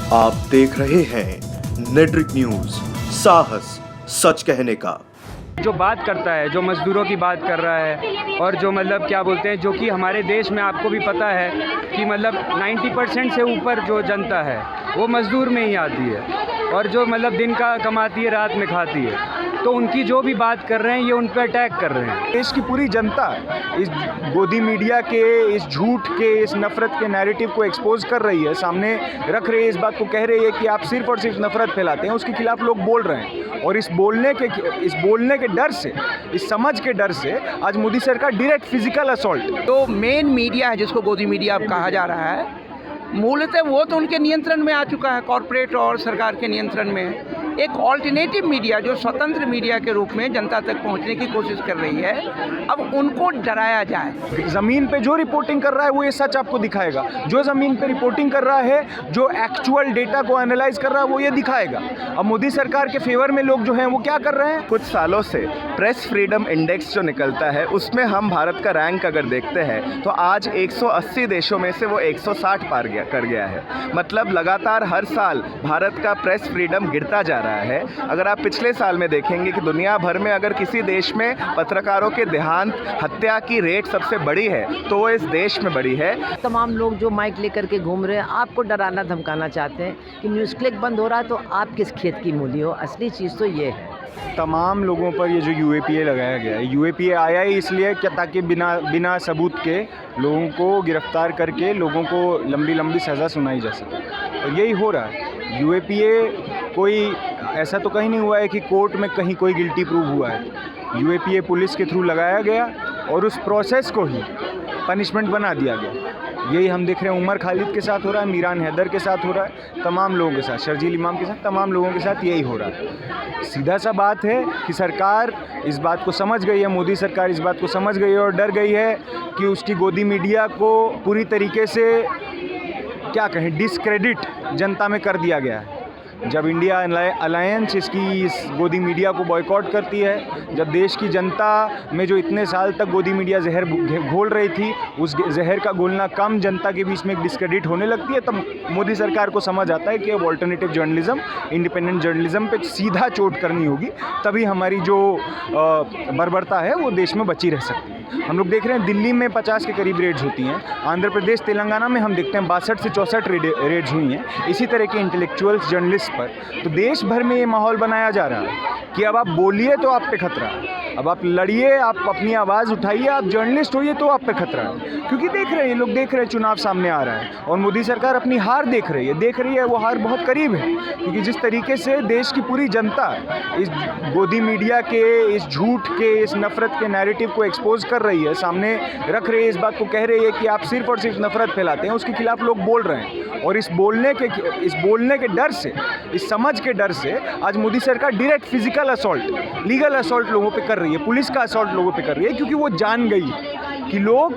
आप देख रहे हैं नेट्रिक न्यूज, साहस सच कहने का। जो बात करता है, जो मज़दूरों की बात कर रहा है और जो मतलब क्या बोलते हैं, जो कि हमारे देश में आपको भी पता है कि मतलब 90% से ऊपर जो जनता है वो मज़दूर में ही आती है और जो मतलब दिन का कमाती है रात में खाती है, तो उनकी जो भी बात कर रहे हैं ये उन पर अटैक कर रहे हैं। देश की पूरी जनता इस गोदी मीडिया के, इस झूठ के, इस नफ़रत के नैरेटिव को एक्सपोज कर रही है, सामने रख रही है, इस बात को कह रही है कि आप सिर्फ और सिर्फ नफ़रत फैलाते हैं। उसके खिलाफ लोग बोल रहे हैं और इस बोलने के डर से, इस समझ के डर से आज मोदी सरकार डायरेक्ट फिजिकल असॉल्ट। तो मेन मीडिया है जिसको गोदी मीडिया अब कहा जा रहा है, मूलतः वो तो उनके नियंत्रण में आ चुका है, कॉरपोरेट और सरकार के नियंत्रण में है। एक ऑल्टरनेटिव मीडिया जो स्वतंत्र मीडिया के रूप में जनता तक पहुंचने की कोशिश कर रही है, अब उनको डराया जाए। ज़मीन पे जो रिपोर्टिंग कर रहा है वो ये सच आपको दिखाएगा। जो ज़मीन पे रिपोर्टिंग कर रहा है, जो एक्चुअल डेटा को एनालाइज कर रहा है वो ये दिखाएगा। अब मोदी सरकार के फेवर में लोग जो हैं वो क्या कर रहे हैं? कुछ सालों से प्रेस फ्रीडम इंडेक्स जो निकलता है उसमें हम भारत का रैंक अगर देखते हैं तो आज 180 देशों में से वो 160 पार कर गया है। मतलब लगातार हर साल भारत का प्रेस फ्रीडम गिरता जा रहा है। अगर आप पिछले साल में देखेंगे कि दुनिया भर में अगर किसी देश में पत्रकारों के देहांत, हत्या की रेट सबसे बड़ी है तो वो इस देश में बड़ी है। तमाम लोग जो माइक लेकर के घूम रहे हैं, आपको डराना धमकाना चाहते हैं कि न्यूज़ क्लिक बंद हो रहा है तो आप किस खेत की मूली हो। असली चीज़ तो ये है। तमाम लोगों पर ये जो यूएपीए लगाया गया है, यूएपीए आया ही इसलिए क्या ताकि बिना सबूत के लोगों को गिरफ्तार करके लोगों को लंबी लंबी सज़ा सुनाई जा सके, और यही हो रहा है। यूएपीए कोई ऐसा तो कहीं नहीं हुआ है कि कोर्ट में कहीं कोई गिल्टी प्रूव हुआ है। यूएपीए पुलिस के थ्रू लगाया गया और उस प्रोसेस को ही पनिशमेंट बना दिया गया। यही हम देख रहे हैं उमर खालिद के साथ हो रहा है, मीरान हैदर के साथ हो रहा है, तमाम लोगों के साथ, शर्जील इमाम के साथ, तमाम लोगों के साथ यही हो रहा है। सीधा सा बात है कि सरकार इस बात को समझ गई है, मोदी सरकार इस बात को समझ गई है और डर गई है कि उसकी गोदी मीडिया को पूरी तरीके से क्या कहें डिसक्रेडिट जनता में कर दिया गया है। जब इंडिया अलायंस इसकी इस गोदी मीडिया को बॉयकॉट करती है, जब देश की जनता में जो इतने साल तक गोदी मीडिया जहर घोल रही थी, उस जहर का घोलना कम जनता के बीच में एक डिस्क्रेडिट होने लगती है, तब मोदी सरकार को समझ आता है कि अब ऑल्टरनेटिव जर्नलिज्म, इंडिपेंडेंट जर्नलिज्म पे सीधा चोट करनी होगी, तभी हमारी जो बर्बरता है वो देश में बची रह सकती है। हम लोग देख रहे हैं दिल्ली में 50 के करीब रेड्स होती हैं, आंध्र प्रदेश, तेलंगाना में हम देखते हैं 62 से 64 रेड्स हुई हैं इसी तरह के इंटेलेक्चुअल्स, जर्नलिस्ट पर। तो देश भर में ये माहौल बनाया जा रहा है कि अब आप बोलिए तो आप पे खतरा है, अब आप लड़िए, आप अपनी आवाज़ उठाइए, आप जर्नलिस्ट होइए तो आप पे खतरा है। क्योंकि देख रहे हैं, लोग देख रहे हैं चुनाव सामने आ रहा है और मोदी सरकार अपनी हार देख रही है, वो हार बहुत करीब है। क्योंकि जिस तरीके से देश की पूरी जनता इस गोदी मीडिया के, इस झूठ के, इस नफ़रत के नैरेटिव को एक्सपोज कर रही है, सामने रख रही है, इस बात को कह रही है कि आप सिर्फ और सिर्फ नफ़रत फैलाते हैं, उसके खिलाफ लोग बोल रहे हैं और इस बोलने के डर से, इस समझ के डर से आज मोदी सरकार direct physical assault, legal assault लोगों पे कर रही है, पुलिस का असॉल्ट लोगों पे कर रही है। क्योंकि वो जान गई कि लोग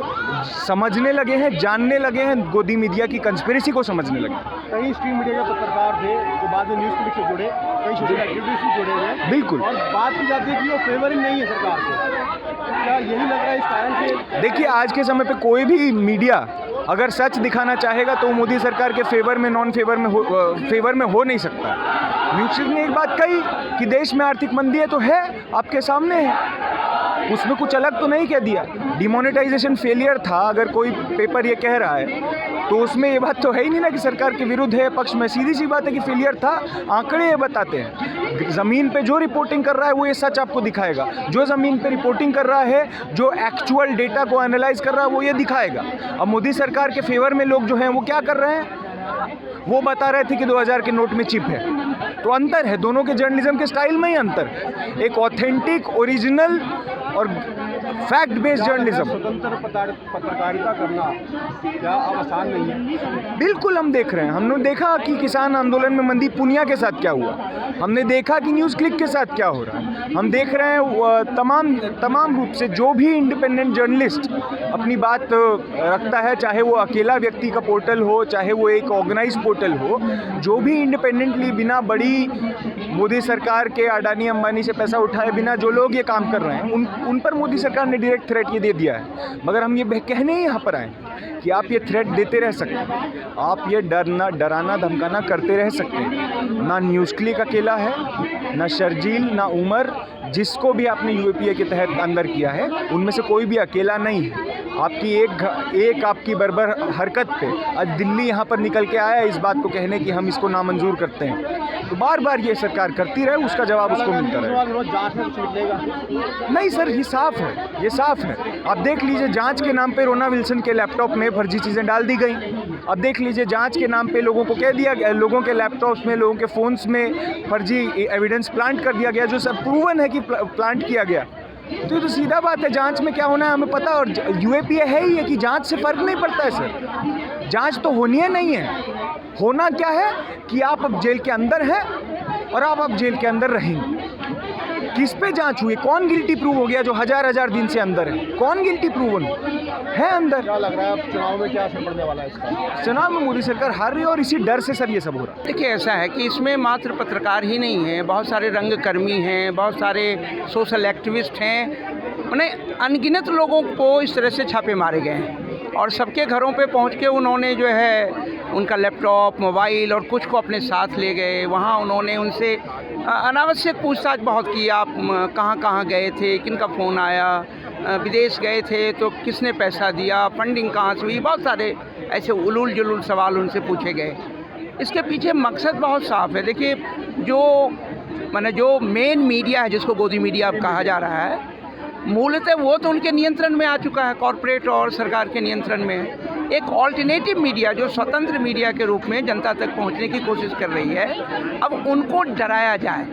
समझने लगे हैं, जानने लगे हैं, गोदी मीडिया की कंस्पिरेसी को समझने लगे। कई स्ट्रीम मीडिया के पत्रकार थे जो बाद में न्यूज़ क्लिक से जुड़े, कई सोशल एक्टिविटीज से जुड़े हुए। बिल्कुल। और बात की जाती है कि वो फेवरिंग नहीं है सरकार को, क्या यही लग रहा है इस कारण से? देखिए, आज के समय पे कोई भी मीडिया अगर सच दिखाना चाहेगा तो मोदी सरकार के फेवर में, नॉन फेवर में फेवर में हो नहीं सकता। न्यूज़ ने एक बात कही कि देश में आर्थिक मंदी है, तो है, आपके सामने है, उसमें कुछ अलग तो नहीं कह दिया। डिमोनेटाइजेशन फेलियर था, अगर कोई पेपर ये कह रहा है तो उसमें ये बात तो है ही नहीं ना कि सरकार के विरुद्ध है, पक्ष में। सीधी सी बात है कि फेलियर था, आंकड़े ये बताते हैं। ज़मीन पे जो रिपोर्टिंग कर रहा है वो ये सच आपको दिखाएगा। जो ज़मीन पे रिपोर्टिंग कर रहा है, जो एक्चुअल डेटा को एनालाइज कर रहा है वो ये दिखाएगा। अब मोदी सरकार के फेवर में लोग जो हैं वो क्या कर रहे हैं? वो बता रहे थे कि 2000 के नोट में चिप है, तो अंतर है, दोनों के जर्नलिज्म के स्टाइल में ही अंतर है। एक ऑथेंटिक, ओरिजिनल और फैक्ट बेस्ड जर्नलिज्म, स्वतंत्र पत्रकारिता करना क्या अब आसान नहीं है? बिल्कुल हम देख रहे हैं। हमने देखा कि किसान आंदोलन में मनदीप पुनिया के साथ क्या हुआ, हमने देखा कि न्यूज़ क्लिक के साथ क्या हो रहा है। हम देख रहे हैं तमाम रूप से जो भी इंडिपेंडेंट जर्नलिस्ट अपनी बात रखता है, चाहे वो अकेला व्यक्ति का पोर्टल हो, चाहे वो एक ऑर्गेनाइज पोर्टल हो, जो भी इंडिपेंडेंटली बिना बड़ी मोदी सरकार के अडानी अंबानी से पैसा उठाए बिना जो लोग ये काम कर रहे हैं उन पर मोदी सरकार ने डायरेक्ट थ्रेट ये दे दिया है। मगर हम ये कहने ही यहाँ पर आए कि आप ये थ्रेट देते रह सकते हैं, आप ये डराना धमकाना करते रह सकते हैं। ना न्यूज़ क्लिक अकेला है, ना शर्जील, ना उमर, जिसको भी आपने यूएपीए के तहत अंदर किया है उनमें से कोई भी अकेला नहीं है। आपकी एक आपकी बर्बर हरकत पे आज दिल्ली यहाँ पर निकल के आया है इस बात को कहने कि हम इसको नामंजूर करते हैं। तो बार बार ये सरकार करती रहे, उसका जवाब उसको मिलता रहे। जांच में कुछ निकलेगा? नहीं सर, ये साफ है, ये साफ है। आप देख लीजिए जांच के नाम पे रोना विल्सन के लैपटॉप में फर्जी चीज़ें डाल दी गई। अब देख लीजिए जांच के नाम पे लोगों को कह दिया गया, लोगों के लैपटॉप्स में, लोगों के फ़ोन्स में फर्जी एविडेंस प्लांट कर दिया गया, जो सब प्रूवन है कि प्लांट किया गया। तो ये तो सीधा बात है, जांच में क्या होना है हमें पता। और यूएपीए है ही है कि जांच से फ़र्क नहीं पड़ता है सर, जांच तो होनी है नहीं है। होना क्या है कि आप अब जेल के अंदर हैं और आप अब जेल के अंदर रहेंगे। किस पे जांच हुई, कौन गिल्टी प्रूव हो गया जो हजार दिन से अंदर है, कौन गिल्टी प्रूवन है अंदर? क्या लग रहा है अब चुनाव में क्या असर पड़ने वाला है इसका? चुनाव में मोदी सरकार हार रही है और इसी डर से सर ये सब हो रहा है। देखिए ऐसा है कि इसमें मात्र पत्रकार ही नहीं है, बहुत सारे रंगकर्मी हैं, बहुत सारे सोशल एक्टिविस्ट हैं, मैंने अनगिनत लोगों को इस तरह से छापे मारे गए हैं और सबके घरों पे पहुंच के उन्होंने जो है उनका लैपटॉप, मोबाइल और कुछ को अपने साथ ले गए। वहाँ उन्होंने उनसे अनावश्यक पूछताछ बहुत की, आप कहाँ गए थे, किनका फ़ोन आया, विदेश गए थे तो किसने पैसा दिया, फंडिंग कहाँ से हुई, बहुत सारे ऐसे उलूल जुलूल सवाल उनसे पूछे गए। इसके पीछे मकसद बहुत साफ है। देखिए जो मेन मीडिया है, जिसको गोदी मीडिया अब कहा जा रहा है, मूलतः वो तो उनके नियंत्रण में आ चुका है, कॉरपोरेट और सरकार के नियंत्रण में है। एक ऑल्टरनेटिव मीडिया जो स्वतंत्र मीडिया के रूप में जनता तक पहुंचने की कोशिश कर रही है, अब उनको डराया जाए,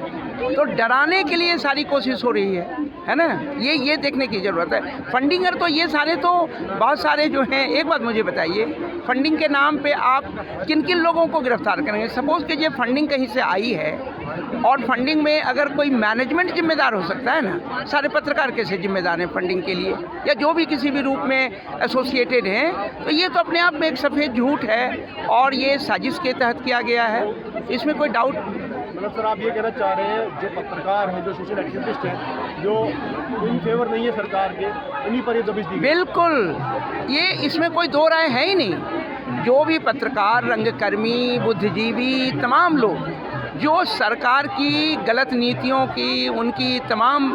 तो डराने के लिए सारी कोशिश हो रही है ना। ये देखने की ज़रूरत है। फंडिंगर तो ये सारे तो बहुत सारे जो हैं, एक बात मुझे बताइए, फंडिंग के नाम पे आप किन किन लोगों को गिरफ्तार करेंगे? सपोज़ कीजिए फंडिंग कहीं से आई है और फंडिंग में अगर कोई मैनेजमेंट जिम्मेदार हो सकता है ना, सारे पत्रकार कैसे जिम्मेदार हैं फंडिंग के लिए, या जो भी किसी भी रूप में एसोसिएटेड हैं, तो ये तो अपने आप में एक सफ़ेद झूठ है और ये साजिश के तहत किया गया है, इसमें कोई डाउट। मतलब सर आप ये कहना चाह रहे हैं जो पत्रकार हैं, जो सोशल एक्टिविस्ट हैं, जो इन फेवर नहीं है सरकार के, उन्हीं पर ये दबिश दी? बिल्कुल, ये इसमें कोई दो राय है ही नहीं। जो भी पत्रकार, रंगकर्मी, बुद्धिजीवी, तमाम लोग जो सरकार की गलत नीतियों की, उनकी तमाम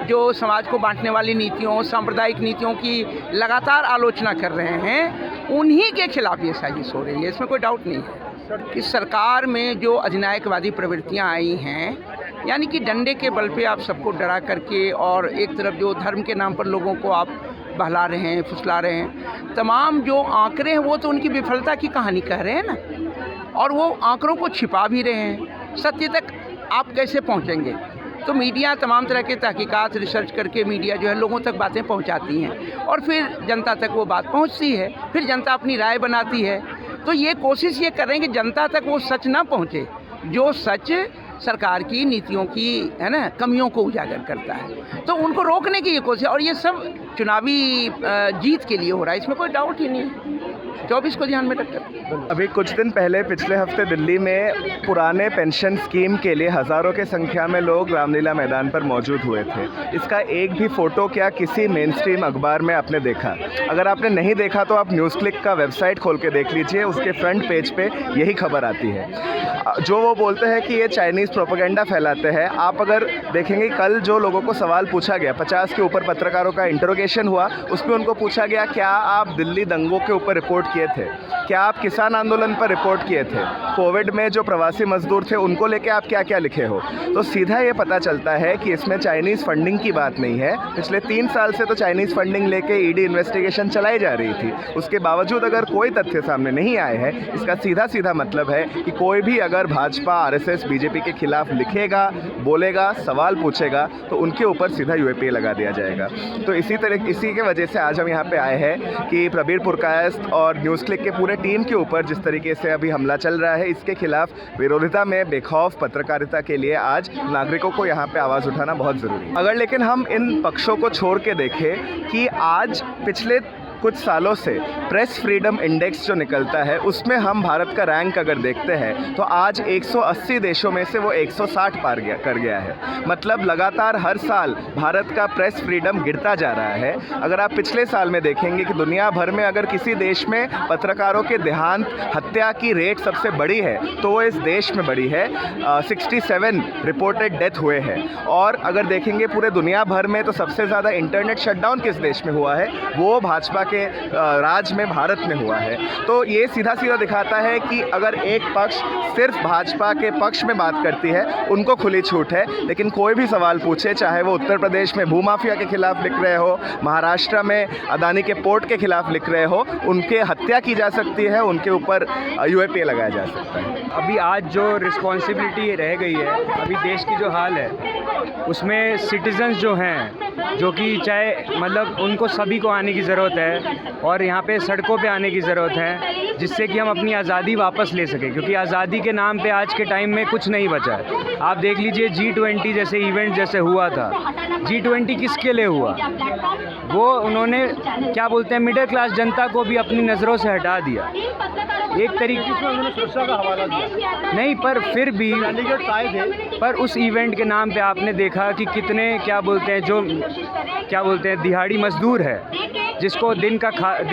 जो समाज को बांटने वाली नीतियों, सांप्रदायिक नीतियों की लगातार आलोचना कर रहे हैं, उन्हीं के खिलाफ ये साजिश हो रही है, इसमें कोई डाउट नहीं है कि सरकार में जो अधिनायकवादी प्रवृत्तियां आई हैं, यानी कि डंडे के बल पे आप सबको डरा करके, और एक तरफ जो धर्म के नाम पर लोगों को आप बहला रहे हैं, फुसला रहे हैं, तमाम जो आंकड़े हैं वो तो उनकी विफलता की कहानी कह रहे हैं ना, और वो आंकड़ों को छिपा भी रहे हैं। सत्य तक आप कैसे पहुंचेंगे? तो मीडिया तमाम तरह के तहकीकात, रिसर्च करके मीडिया जो है लोगों तक बातें पहुंचाती हैं और फिर जनता तक वो बात पहुंचती है, फिर जनता अपनी राय बनाती है। तो ये कोशिश ये कर रहे हैं कि जनता तक वो सच ना पहुंचे, जो सच सरकार की नीतियों की है ना कमियों को उजागर करता है, तो उनको रोकने की ये कोशिश, और ये सब चुनावी जीत के लिए हो रहा है, इसमें कोई डाउट ही नहीं है। 24 को ध्यान में रखकर अभी कुछ दिन पहले पिछले हफ्ते दिल्ली में पुराने पेंशन स्कीम के लिए हज़ारों की संख्या में लोग रामलीला मैदान पर मौजूद हुए थे। इसका एक भी फ़ोटो क्या किसी मेन स्ट्रीम अखबार में आपने देखा? अगर आपने नहीं देखा तो आप न्यूज़ क्लिक का वेबसाइट खोल के देख लीजिए, उसके फ्रंट पेज पे यही खबर आती है। जो वो बोलते हैं कि ये चाइनीज़ प्रोपेगेंडा फैलाते हैं। आप अगर देखेंगे कल जो लोगों को सवाल पूछा गया, 50 के ऊपर पत्रकारों का इंटरोगेशन हुआ, उसमें उनको पूछा गया क्या आप दिल्ली दंगों के ऊपर रिपोर्ट किए थे, क्या आप किसान आंदोलन पर रिपोर्ट किए थे, कोविड में जो प्रवासी मजदूर थे उनको लेके आप क्या क्या लिखे हो। तो सीधा ये पता चलता है कि इसमें चाइनीज़ फंडिंग की बात नहीं है। पिछले 3 साल से तो चाइनीज़ फंडिंग लेके ईडी इन्वेस्टिगेशन चलाई जा रही थी, उसके बावजूद अगर कोई तथ्य सामने नहीं आए हैं, इसका सीधा मतलब है कि कोई भी अगर भाजपा, आरएसएस, बीजेपी के खिलाफ लिखेगा, बोलेगा, सवाल पूछेगा, तो उनके ऊपर सीधा यूएपीए लगा दिया जाएगा। तो इसी की वजह से आज हम यहाँ पे आए हैं कि प्रबीर पुरकायस्थ और न्यूज़ क्लिक के पूरे टीम के ऊपर जिस तरीके से अभी हमला चल रहा है, इसके खिलाफ विरोधिता में बेखौफ पत्रकारिता के लिए आज नागरिकों को यहाँ पे आवाज़ उठाना बहुत ज़रूरी है। अगर लेकिन हम इन पक्षों को छोड़ के देखें कि आज पिछले कुछ सालों से प्रेस फ्रीडम इंडेक्स जो निकलता है उसमें हम भारत का रैंक अगर देखते हैं तो आज 180 देशों में से वो 160 पार कर गया है। मतलब लगातार हर साल भारत का प्रेस फ्रीडम गिरता जा रहा है। अगर आप पिछले साल में देखेंगे कि दुनिया भर में अगर किसी देश में पत्रकारों के देहांत हत्या की रेट सबसे बड़ी है तो वो इस देश में बड़ी है। 67 रिपोर्टेड डेथ हुए हैं। और अगर देखेंगे पूरे दुनिया भर में तो सबसे ज़्यादा इंटरनेट शटडाउन किस देश में हुआ है, वो भाजपा के राज में भारत में हुआ है। तो ये सीधा सीधा दिखाता है कि अगर एक पक्ष सिर्फ भाजपा के पक्ष में बात करती है उनको खुली छूट है, लेकिन कोई भी सवाल पूछे, चाहे वो उत्तर प्रदेश में भूमाफिया के खिलाफ लिख रहे हो, महाराष्ट्र में अदानी के पोर्ट के खिलाफ लिख रहे हो, उनके हत्या की जा सकती है, उनके ऊपर यूएपीए लगाया जा सकता है। अभी आज जो रिस्पॉन्सिबिलिटी रह गई है, अभी देश की जो हाल है उसमें सिटीजन्स जो हैं, जो कि चाहे मतलब उनको सभी को आने की ज़रूरत है और यहाँ पे सड़कों पे आने की ज़रूरत है, जिससे कि हम अपनी आज़ादी वापस ले सकें। क्योंकि आज़ादी के नाम पे आज के टाइम में कुछ नहीं बचा है। आप देख लीजिए G20 जैसे इवेंट जैसे हुआ था, G20 किसके लिए हुआ? वो उन्होंने क्या बोलते हैं, मिडिल क्लास जनता को भी अपनी नज़रों से हटा दिया। एक तरीके से उन्होंने सुरक्षा का हवाला दिया नहीं, पर फिर भी डेलीगेट्स आए थे। पर उस इवेंट के नाम पे आपने देखा कि कितने क्या बोलते हैं दिहाड़ी मजदूर है, जिसको दिन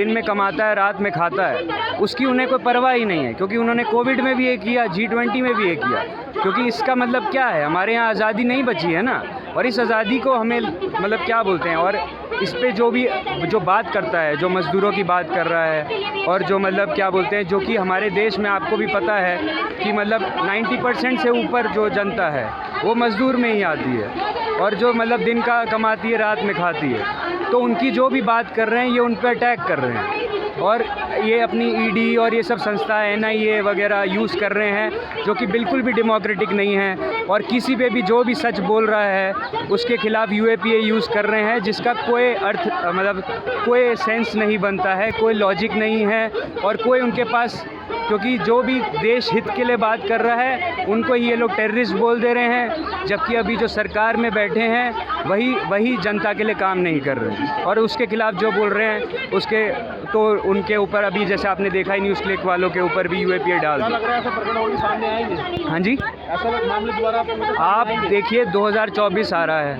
में कमाता है, रात में खाता है, उसकी उन्हें कोई परवाह ही नहीं है। क्योंकि उन्होंने कोविड में भी ये किया, G20 में भी ये किया। क्योंकि इसका मतलब क्या है, हमारे यहाँ आज़ादी नहीं बची है ना, और इस आज़ादी को हमें मतलब क्या बोलते हैं, और इस पे जो बात करता है, जो मज़दूरों की बात कर रहा है, और जो मतलब क्या बोलते हैं, जो कि हमारे देश में आपको भी पता है कि मतलब 90% से ऊपर जो जनता है वो मज़दूर में ही आती है, और जो मतलब दिन का कमाती है, रात में खाती है। तो उनकी जो भी बात कर रहे हैं ये उन पर अटैक कर रहे हैं, और ये अपनी ईडी और ये सब संस्थाएं NIA वगैरह यूज़ कर रहे हैं, जो कि बिल्कुल भी डेमोक्रेटिक नहीं है। और किसी पे भी जो भी सच बोल रहा है उसके खिलाफ UAPA यूज़ कर रहे हैं, जिसका कोई अर्थ मतलब कोई सेंस नहीं बनता है, कोई लॉजिक नहीं है, और कोई उनके पास, क्योंकि जो भी देश हित के लिए बात कर रहा है उनको ये लोग टेररिस्ट बोल दे रहे हैं, जबकि अभी जो सरकार में बैठे हैं वही जनता के लिए काम नहीं कर रहे हैं, और उसके खिलाफ जो बोल रहे हैं उसके तो उनके ऊपर अभी जैसे आपने देखा ही न्यूज़ क्लिक वालों के ऊपर भी UAPA डाल दिया। लग रहा है ऐसा प्रकरण होगी सामने आएंगे? हाँ जी, ऐसा मामले दोबारा आप देखिए 2024 आ रहा है,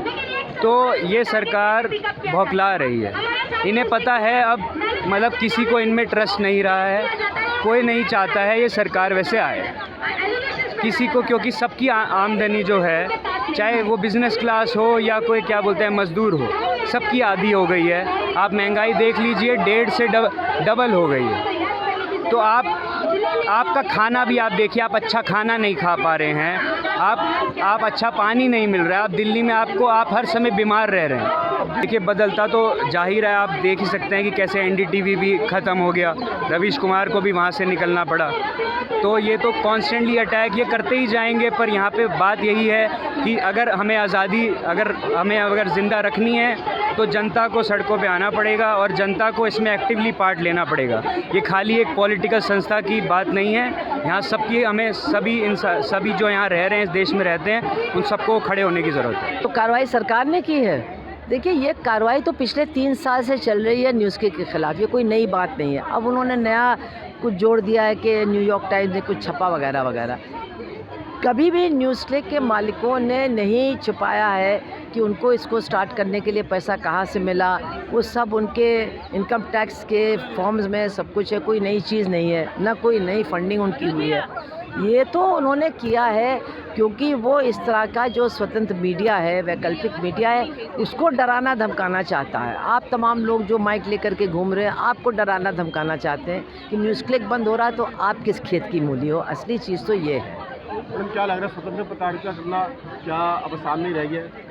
तो ये सरकार भौखला रही है। इन्हें पता है अब मतलब किसी को इनमें ट्रस्ट नहीं रहा है, कोई नहीं चाहता है ये सरकार वैसे आए किसी को, क्योंकि सबकी आमदनी जो है, चाहे वो बिज़नेस क्लास हो या कोई क्या बोलते हैं मज़दूर हो, सबकी आधी हो गई है। आप महंगाई देख लीजिए, 1.5 से डबल हो गई है। तो आपका खाना भी आप देखिए, आप अच्छा खाना नहीं खा पा रहे हैं, आप अच्छा पानी नहीं मिल रहा है, आप दिल्ली में आप हर समय बीमार रह रहे हैं। देखिए बदलता तो जाहिर है, आप देख ही सकते हैं कि कैसे NDTV भी ख़त्म हो गया, रवीश कुमार को भी वहाँ से निकलना पड़ा। तो ये तो कॉन्स्टेंटली अटैक ये करते ही जाएंगे। पर यहाँ पे बात यही है कि अगर हमें आज़ादी अगर ज़िंदा रखनी है तो जनता को सड़कों पे आना पड़ेगा, और जनता को इसमें एक्टिवली पार्ट लेना पड़ेगा। ये खाली एक पॉलिटिकल संस्था की बात नहीं है, यहाँ सबकी हमें सभी जो यहाँ रह रहे हैं, इस देश में रहते हैं, उन सबको खड़े होने की ज़रूरत है। तो कार्रवाई सरकार ने की है। देखिए ये कार्रवाई तो पिछले 3 साल से चल रही है न्यूज़ के खिलाफ, ये कोई नई बात नहीं है। अब उन्होंने नया कुछ जोड़ दिया है कि न्यूयॉर्क टाइम्स ने कुछ छपा वगैरह वगैरह। कभी भी न्यूज़ क्लिक के मालिकों ने नहीं छुपाया है कि उनको इसको स्टार्ट करने के लिए पैसा कहाँ से मिला, वो सब उनके इनकम टैक्स के फॉर्म्स में सब कुछ है, कोई नई चीज़ नहीं है, ना कोई नई फंडिंग उनकी हुई है। ये तो उन्होंने किया है क्योंकि वो इस तरह का जो स्वतंत्र मीडिया है, वैकल्पिक मीडिया है, उसको डराना धमकाना चाहता है। आप तमाम लोग जो माइक लेकर के घूम रहे हैं, आपको डराना धमकाना चाहते हैं कि न्यूज़ क्लिक बंद हो रहा है तो आप किस खेत की मूली हो। असली चीज़ तो ये है। मैडम क्या लग रहा है, स्वतंत्र पत्रकारिता करना क्या अब सामने रह गया है?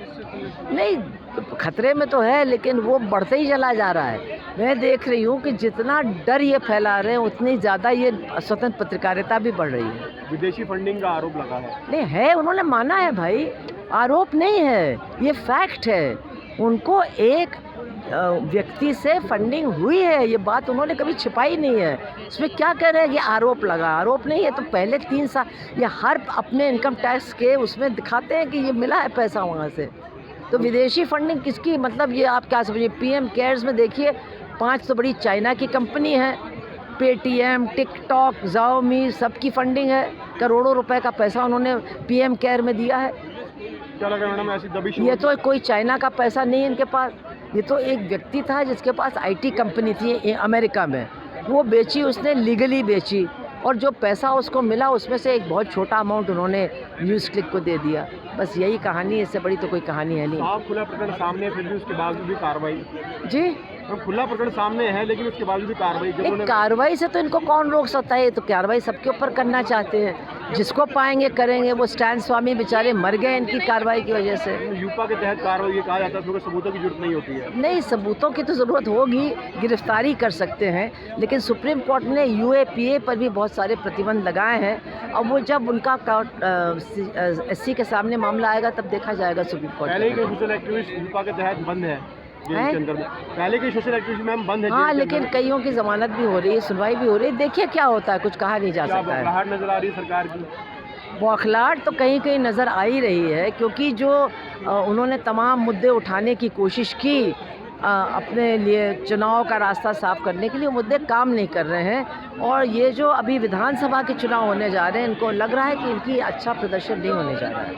नहीं, खतरे में तो है, लेकिन वो बढ़ते ही चला जा रहा है। मैं देख रही हूँ कि जितना डर ये फैला रहे हैं उतनी ज़्यादा ये स्वतंत्र पत्रकारिता भी बढ़ रही है। विदेशी फंडिंग का आरोप लगा है। नहीं है, उन्होंने माना है भाई, आरोप नहीं है, ये फैक्ट है। उनको एक व्यक्ति से फंडिंग हुई है, ये बात उन्होंने कभी छिपाई नहीं है। इसमें क्या कह रहे हैं कि आरोप लगा, आरोप नहीं है। तो पहले 3 साल ये हर अपने इनकम टैक्स के उसमें दिखाते हैं कि ये मिला है पैसा वहाँ से। तो विदेशी फंडिंग किसकी, मतलब ये आप क्या समझिए, PM केयर्स में देखिए 5 तो बड़ी चाइना की कंपनी है, पेटीएम, टिकटॉक, Xiaomi, सबकी फंडिंग है। करोड़ों रुपए का पैसा उन्होंने पीएम केयर में दिया है। क्या लगा मैडम ऐसी दबिश? ये तो कोई चाइना का पैसा नहीं है इनके पास, ये तो एक व्यक्ति था जिसके पास आईटी कंपनी थी अमेरिका में, वो बेची, उसने लीगली बेची, और जो पैसा उसको मिला उसमें से एक बहुत छोटा अमाउंट उन्होंने न्यूज़ क्लिक को दे दिया। बस यही कहानी है, इससे बड़ी तो कोई कहानी है नहीं। साफ खुला प्रकरण सामने है, फिर भी उसके बावजूद भी कार्रवाई। जी, तो खुला प्रकरण सामने है लेकिन उसके बावजूद भी कार्रवाई। एक कार्रवाई से तो इनको कौन रोक सकता है? तो कार्रवाई सबके ऊपर करना चाहते हैं, जिसको पाएंगे करेंगे। वो स्टैन स्वामी बेचारे मर गए इनकी कार्रवाई की वजह से। यूपा के तहत कार्रवाई ये कहा जाता है, उसमें सबूतों की जरूरत नहीं होती है। नहीं, सबूतों की तो ज़रूरत होगी, गिरफ्तारी कर सकते हैं, लेकिन सुप्रीम कोर्ट ने UAPA पर भी बहुत सारे प्रतिबंध लगाए हैं। और वो जब उनका SC के सामने मामला आएगा तब देखा जाएगा सुप्रीम कोर्ट। पहले ही सोशल एक्टिविस्ट यूपा के तहत बंद है जेल के अंदर, पहले के सोशल एक्टिविस्ट मैम बंद है। हाँ, लेकिन कईयों की जमानत भी हो रही है, सुनवाई भी हो रही है। देखिए क्या होता है, कुछ कहा नहीं जा सकता है। बौखलाहट नजर आ रही है सरकार की। बौखलाहट तो कहीं कहीं नज़र आ ही रही है, क्योंकि जो उन्होंने तमाम मुद्दे उठाने की कोशिश की अपने लिए चुनाव का रास्ता साफ करने के लिए, मुद्दे काम नहीं कर रहे हैं। और ये जो अभी विधानसभा के चुनाव होने जा रहे हैं, इनको लग रहा है कि इनकी अच्छा प्रदर्शन नहीं होने जा रहा है।